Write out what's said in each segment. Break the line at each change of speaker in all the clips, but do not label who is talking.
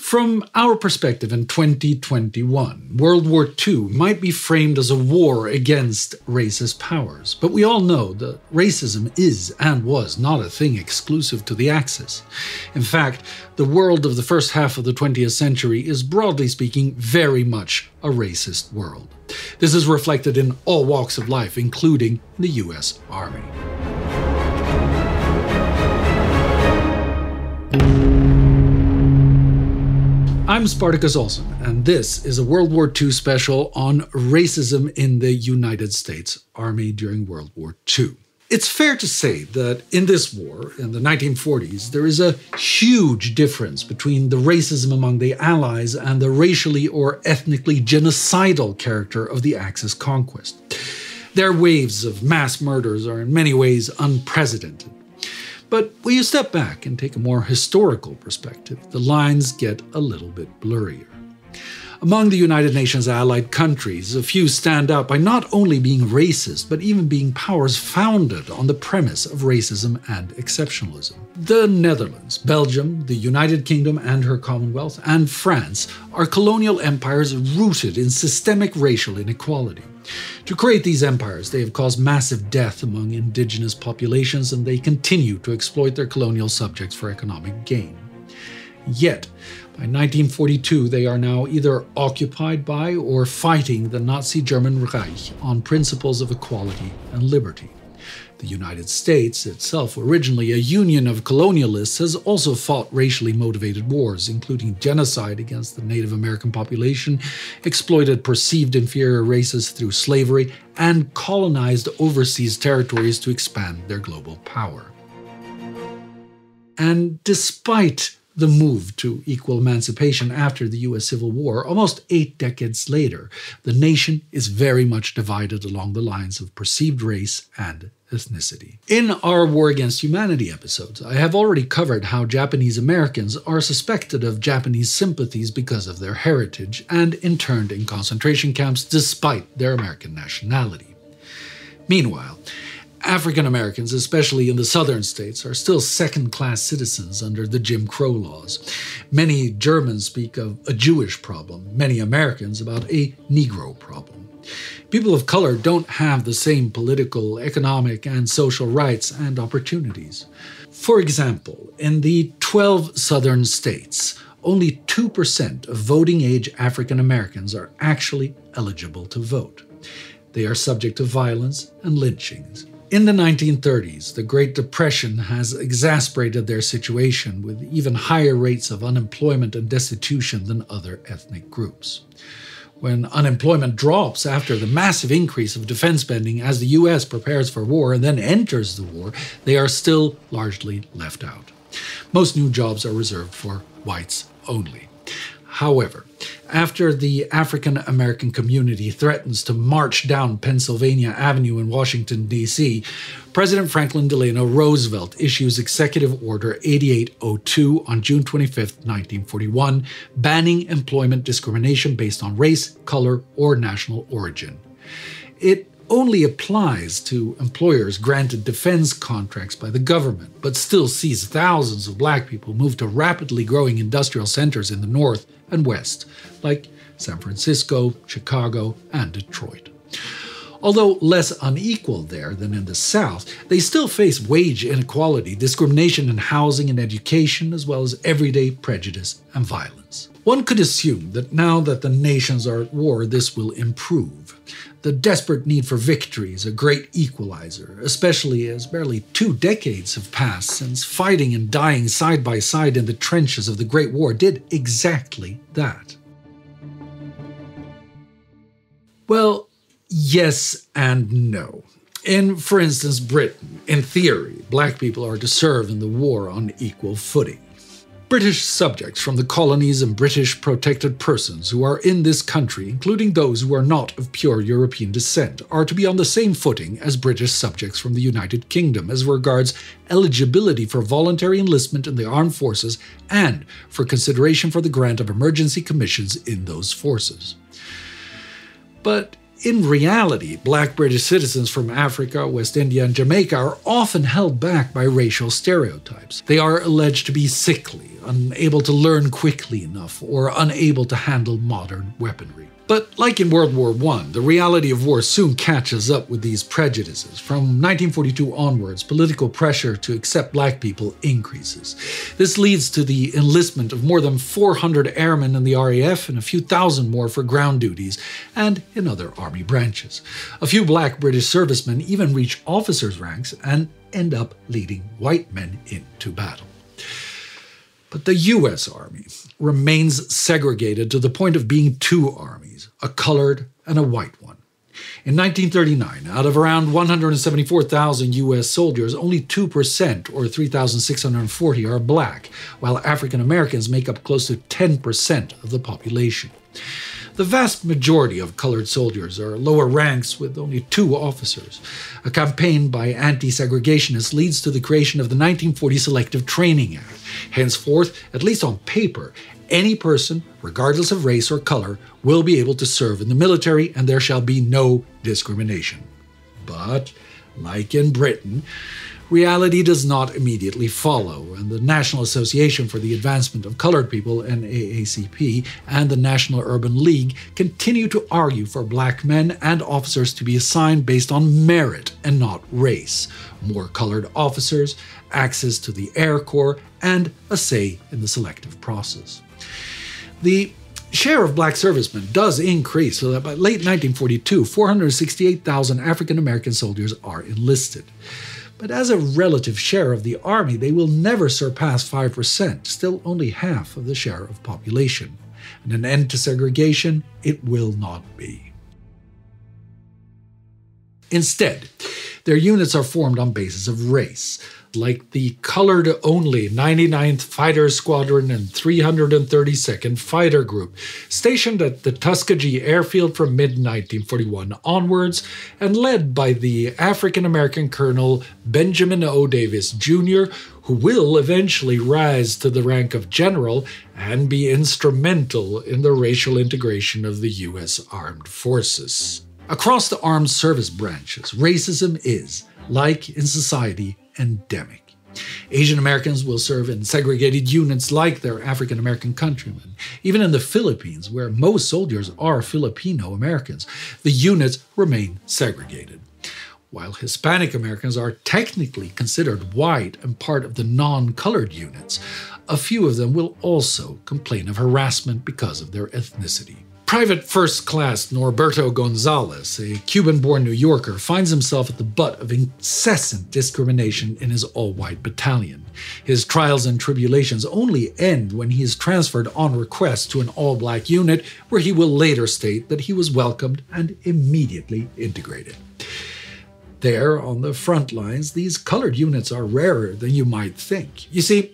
From our perspective in 2021, World War II might be framed as a war against racist powers, but we all know that racism is and was not a thing exclusive to the Axis. In fact, the world of the first half of the 20th century is, broadly speaking, very much a racist world. This is reflected in all walks of life, including the US Army. I'm Spartacus Olsson, and this is a World War II special on racism in the United States Army during World War II. It's fair to say that in this war, in the 1940s, there is a huge difference between the racism among the Allies and the racially or ethnically genocidal character of the Axis conquest. Their waves of mass murders are in many ways unprecedented. But when you step back and take a more historical perspective, the lines get a little bit blurrier. Among the United Nations allied countries, a few stand out by not only being racist, but even being powers founded on the premise of racism and exceptionalism. The Netherlands, Belgium, the United Kingdom and her Commonwealth, and France are colonial empires rooted in systemic racial inequality. To create these empires, they have caused massive death among indigenous populations, and they continue to exploit their colonial subjects for economic gain. Yet, by 1942, they are now either occupied by or fighting the Nazi German Reich on principles of equality and liberty. The United States, itself originally a union of colonialists, has also fought racially motivated wars, including genocide against the Native American population, exploited perceived inferior races through slavery, and colonized overseas territories to expand their global power. And despite the move to equal emancipation after the US Civil War, almost 8 decades later, the nation is very much divided along the lines of perceived race and ethnicity. In our War Against Humanity episodes, I have already covered how Japanese Americans are suspected of Japanese sympathies because of their heritage and interned in concentration camps despite their American nationality. Meanwhile, African Americans, especially in the southern states, are still second-class citizens under the Jim Crow laws. Many Germans speak of a Jewish problem, many Americans about a Negro problem. People of color don't have the same political, economic, and social rights and opportunities. For example, in the 12 southern states, only 2% of voting-age African Americans are actually eligible to vote. They are subject to violence and lynchings. In the 1930s, the Great Depression has exacerbated their situation with even higher rates of unemployment and destitution than other ethnic groups. When unemployment drops after the massive increase of defense spending as the US prepares for war and then enters the war, they are still largely left out. Most new jobs are reserved for whites only. However, after the African American community threatens to march down Pennsylvania Avenue in Washington, D.C., President Franklin Delano Roosevelt issues Executive Order 8802 on June 25, 1941, banning employment discrimination based on race, color, or national origin. It only applies to employers granted defense contracts by the government, but still sees thousands of black people move to rapidly growing industrial centers in the North and West, like San Francisco, Chicago, and Detroit. Although less unequal there than in the South, they still face wage inequality, discrimination in housing and education, as well as everyday prejudice and violence. One could assume that now that the nations are at war, this will improve. The desperate need for victory is a great equalizer, especially as barely 2 decades have passed since fighting and dying side by side in the trenches of the Great War did exactly that. Well, yes and no. In, for instance, Britain, in theory, black people are to serve in the war on equal footing. British subjects from the colonies and British protected persons who are in this country, including those who are not of pure European descent, are to be on the same footing as British subjects from the United Kingdom as regards eligibility for voluntary enlistment in the armed forces and for consideration for the grant of emergency commissions in those forces. But In reality, black British citizens from Africa, West India, and Jamaica are often held back by racial stereotypes. They are alleged to be sickly, unable to learn quickly enough, or unable to handle modern weaponry. But like in World War I, the reality of war soon catches up with these prejudices. From 1942 onwards, political pressure to accept black people increases. This leads to the enlistment of more than 400 airmen in the RAF and a few thousand more for ground duties and in other army branches. A few black British servicemen even reach officers' ranks and end up leading white men into battle. But the US Army remains segregated to the point of being two armies, a colored and a white one. In 1939, out of around 174,000 US soldiers, only 2%, or 3,640, are black, while African Americans make up close to 10% of the population. The vast majority of colored soldiers are lower ranks with only 2 officers. A campaign by anti-segregationists leads to the creation of the 1940 Selective Training Act. Henceforth, at least on paper, any person, regardless of race or color, will be able to serve in the military and there shall be no discrimination. But, like in Britain, reality does not immediately follow, and the National Association for the Advancement of Colored People, NAACP, and the National Urban League continue to argue for black men and officers to be assigned based on merit and not race, more colored officers, access to the Air Corps, and a say in the selective process. The share of black servicemen does increase, so that by late 1942, 468,000 African American soldiers are enlisted. But as a relative share of the army, they will never surpass 5%, still only half of the share of population. And an end to segregation, it will not be. Instead, their units are formed on basis of race, like the colored-only 99th Fighter Squadron and 332nd Fighter Group, stationed at the Tuskegee Airfield from mid-1941 onwards, and led by the African-American Colonel Benjamin O. Davis, Jr., who will eventually rise to the rank of general and be instrumental in the racial integration of the U.S. Armed Forces. Across the armed service branches, racism is, like in society, endemic. Asian Americans will serve in segregated units like their African American countrymen. Even in the Philippines, where most soldiers are Filipino Americans, the units remain segregated. While Hispanic Americans are technically considered white and part of the non-colored units, a few of them will also complain of harassment because of their ethnicity. Private First Class Norberto Gonzalez, a Cuban-born New Yorker, finds himself at the butt of incessant discrimination in his all-white battalion. His trials and tribulations only end when he is transferred on request to an all-black unit, where he will later state that he was welcomed and immediately integrated. There, on the front lines, these colored units are rarer than you might think. You see,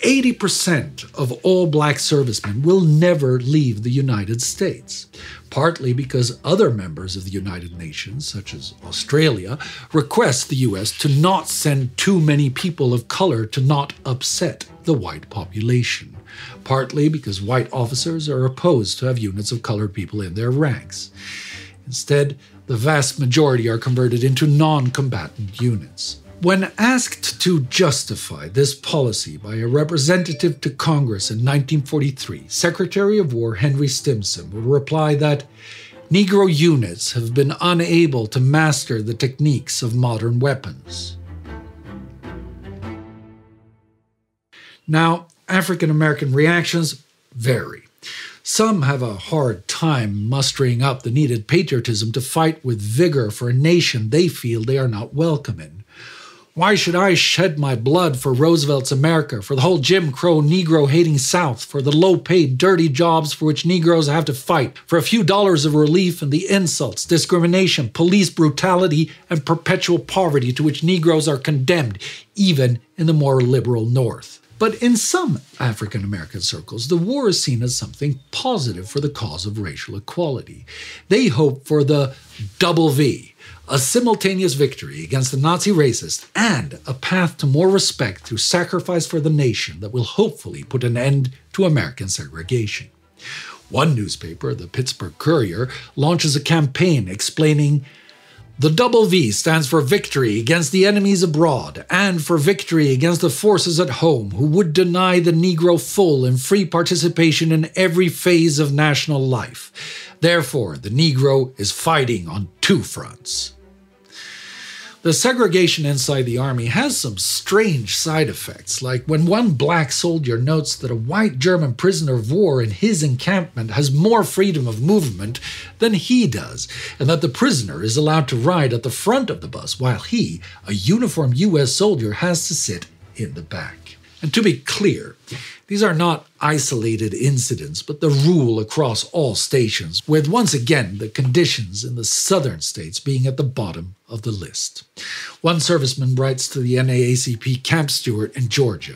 80% of all black servicemen will never leave the United States, partly because other members of the United Nations, such as Australia, request the US to not send too many people of color to not upset the white population, partly because white officers are opposed to have units of colored people in their ranks. Instead, the vast majority are converted into non-combatant units. When asked to justify this policy by a representative to Congress in 1943, Secretary of War Henry Stimson would reply that Negro units have been unable to master the techniques of modern weapons. Now, African American reactions vary. Some have a hard time mustering up the needed patriotism to fight with vigor for a nation they feel they are not welcome in. Why should I shed my blood for Roosevelt's America, for the whole Jim Crow Negro-hating South, for the low-paid, dirty jobs for which Negroes have to fight, for a few dollars of relief and the insults, discrimination, police brutality, and perpetual poverty to which Negroes are condemned, even in the more liberal North? But in some African American circles, the war is seen as something positive for the cause of racial equality. They hope for the double V, a simultaneous victory against the Nazi racists, and a path to more respect through sacrifice for the nation that will hopefully put an end to American segregation. One newspaper, the Pittsburgh Courier, launches a campaign explaining the W stands for victory against the enemies abroad and for victory against the forces at home who would deny the Negro full and free participation in every phase of national life. Therefore, the Negro is fighting on two fronts. The segregation inside the army has some strange side effects, like when one black soldier notes that a white German prisoner of war in his encampment has more freedom of movement than he does, and that the prisoner is allowed to ride at the front of the bus while he, a uniformed U.S. soldier, has to sit in the back. And to be clear, these are not isolated incidents, but the rule across all stations, with once again the conditions in the southern states being at the bottom of the list. One serviceman writes to the NAACP camp steward in Georgia,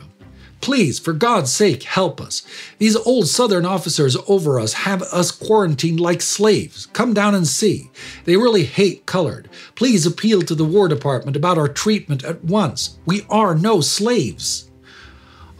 "Please, for God's sake, help us. These old southern officers over us have us quarantined like slaves. Come down and see. They really hate colored. Please appeal to the War Department about our treatment at once. We are no slaves."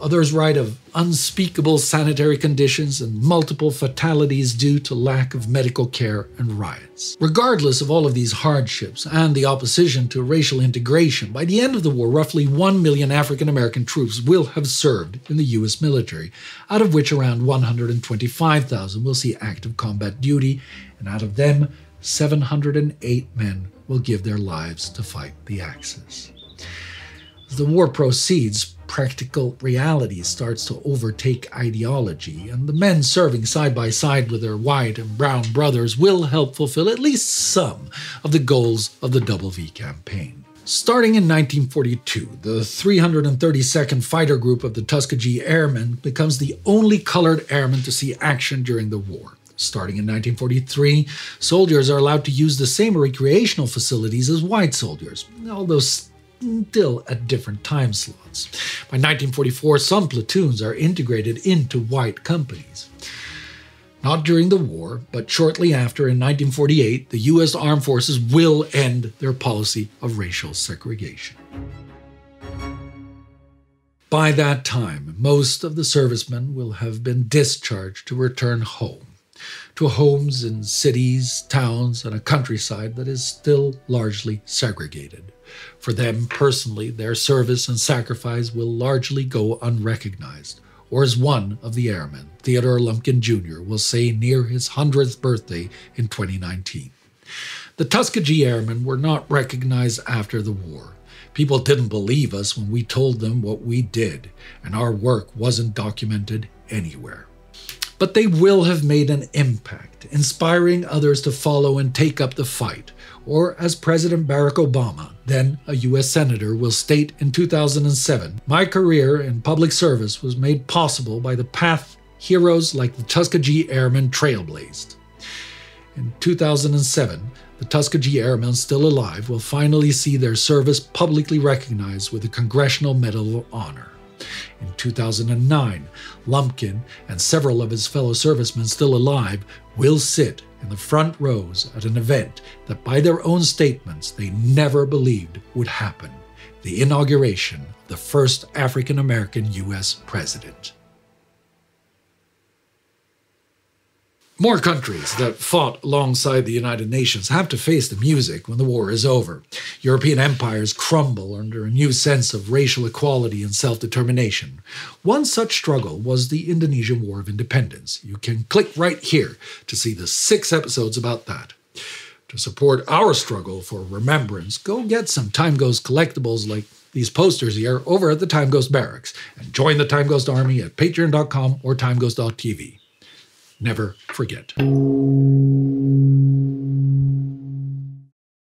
Others write of unspeakable sanitary conditions and multiple fatalities due to lack of medical care and riots. Regardless of all of these hardships and the opposition to racial integration, by the end of the war, roughly 1 million African American troops will have served in the U.S. military, out of which around 125,000 will see active combat duty, and out of them, 708 men will give their lives to fight the Axis. As the war proceeds, practical reality starts to overtake ideology, and the men serving side by side with their white and brown brothers will help fulfill at least some of the goals of the W campaign. Starting in 1942, the 332nd Fighter Group of the Tuskegee Airmen becomes the only colored airmen to see action during the war. Starting in 1943, soldiers are allowed to use the same recreational facilities as white soldiers, although still at different time slots. By 1944, some platoons are integrated into white companies. Not during the war, but shortly after, in 1948, the U.S. Armed Forces will end their policy of racial segregation. By that time, most of the servicemen will have been discharged to return home, to homes in cities, towns, and a countryside that is still largely segregated. For them personally, their service and sacrifice will largely go unrecognized, or as one of the airmen, Theodore Lumpkin Jr., will say near his 100th birthday in 2019. The Tuskegee Airmen were not recognized after the war. People didn't believe us when we told them what we did, and our work wasn't documented anywhere. But they will have made an impact, inspiring others to follow and take up the fight. Or, as President Barack Obama, then a U.S. Senator, will state in 2007, "My career in public service was made possible by the path heroes like the Tuskegee Airmen trailblazed." In 2007, the Tuskegee Airmen still alive will finally see their service publicly recognized with the Congressional Medal of Honor. In 2009, Lumpkin and several of his fellow servicemen still alive will sit in the front rows at an event that by their own statements they never believed would happen, the inauguration of the first African American U.S. president. More countries that fought alongside the United Nations have to face the music when the war is over. European empires crumble under a new sense of racial equality and self-determination. One such struggle was the Indonesian War of Independence. You can click right here to see the 6 episodes about that. To support our struggle for remembrance, go get some Time Ghost collectibles like these posters here over at the Time Ghost Barracks, and join the Time Ghost Army at patreon.com or timeghost.tv. Never forget.